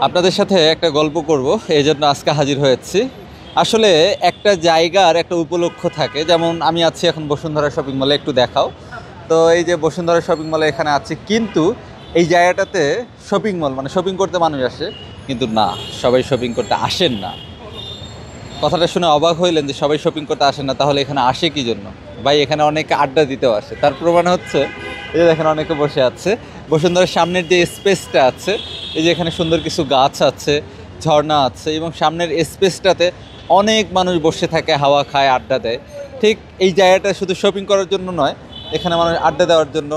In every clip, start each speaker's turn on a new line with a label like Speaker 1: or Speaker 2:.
Speaker 1: আপনাদের সাথে একটা গল্প করব, এই জন্য আজকে হাজির হয়েছি। আসলে একটা জায়গার একটা উপলক্ষ থাকে, যেমন আমি আছি এখন বসুন্ধরা শপিং মলে, একটু দেখাও তো। এই যে বসুন্ধরা শপিং মলে এখানে আছি, কিন্তু এই জায়গাটাতে শপিং মল মানে শপিং করতে মানুষ আসে, কিন্তু না, সবাই শপিং করতে আসেন না। কথাটা শুনে অবাক হইলেন যে সবাই শপিং করতে আসেন না, তাহলে এখানে আসে কি জন্য? ভাই, এখানে অনেকে আড্ডা দিতেও আসে। তার প্রমাণ হচ্ছে এই যে দেখেন অনেকে বসে আছে। বসুন্ধরার সামনের যে স্পেসটা আছে, এই যে এখানে সুন্দর কিছু গাছ আছে, ঝর্ণা আছে, এবং সামনের স্পেসটাতে অনেক মানুষ বসে থাকে, হাওয়া খায়, আড্ডা দেয়। ঠিক এই জায়গাটা শুধু শপিং করার জন্য নয়, এখানে মানুষ আড্ডা দেওয়ার জন্য,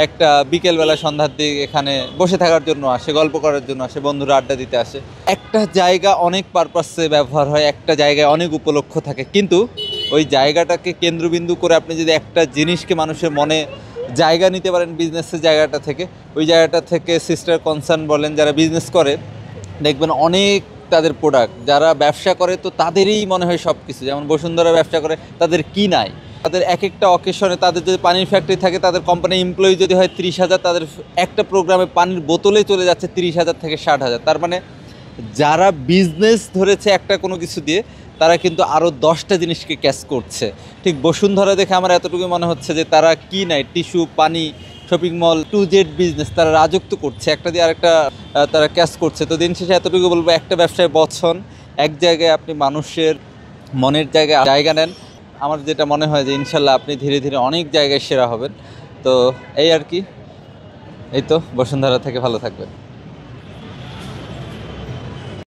Speaker 1: একটা বিকেলবেলা সন্ধ্যার দিকে এখানে বসে থাকার জন্য আসে, গল্প করার জন্য আসে, বন্ধুরা আড্ডা দিতে আসে। একটা জায়গা অনেক পারপাসে ব্যবহার হয়, একটা জায়গায় অনেক উপলক্ষ থাকে, কিন্তু ওই জায়গাটাকে কেন্দ্রবিন্দু করে আপনি যদি একটা জিনিসকে মানুষের মনে জায়গা নিতে পারেন, বিজনেসের জায়গাটা থেকে, ওই জায়গাটা থেকে সিস্টার কনসার্ন বলেন, যারা বিজনেস করে দেখবেন অনেক তাদের প্রোডাক্ট, যারা ব্যবসা করে তো তাদেরই মনে হয় সব কিছু। যেমন বসুন্ধরা ব্যবসা করে, তাদের কি নাই? তাদের এক একটা অকেশনে, তাদের যদি পানির ফ্যাক্টরি থাকে, তাদের কোম্পানি এমপ্লয়ি যদি হয় 30,000, তাদের একটা প্রোগ্রামে পানির বোতলে চলে যাচ্ছে 30,000 থেকে 60,000। তার মানে যারা বিজনেস ধরেছে একটা কোনো কিছু দিয়ে, তারা কিন্তু আরও 10টা জিনিসকে ক্যাচ করছে। ঠিক বসুন্ধরা দেখে আমার এতটুকু মনে হচ্ছে যে তারা কি নাই, টিস্যু, পানি, shopping mall, to Z business, তারা রাজত্ব করছে, একটা দিয়ে আরেকটা তারা ক্যাচ করছে। তো দিন শেষে এতটুকু বলবো, একটা ব্যবসায় বছন, এক জায়গায় আপনি মানুষের মনের জায়গা নেন। আমার যেটা মনে হয় যে ইনশাল্লাহ আপনি ধীরে ধীরে অনেক জায়গায় সেরা হবেন। তো এই আর কি, এই তো বসুন্ধরা থেকে ভালো থাকবেন।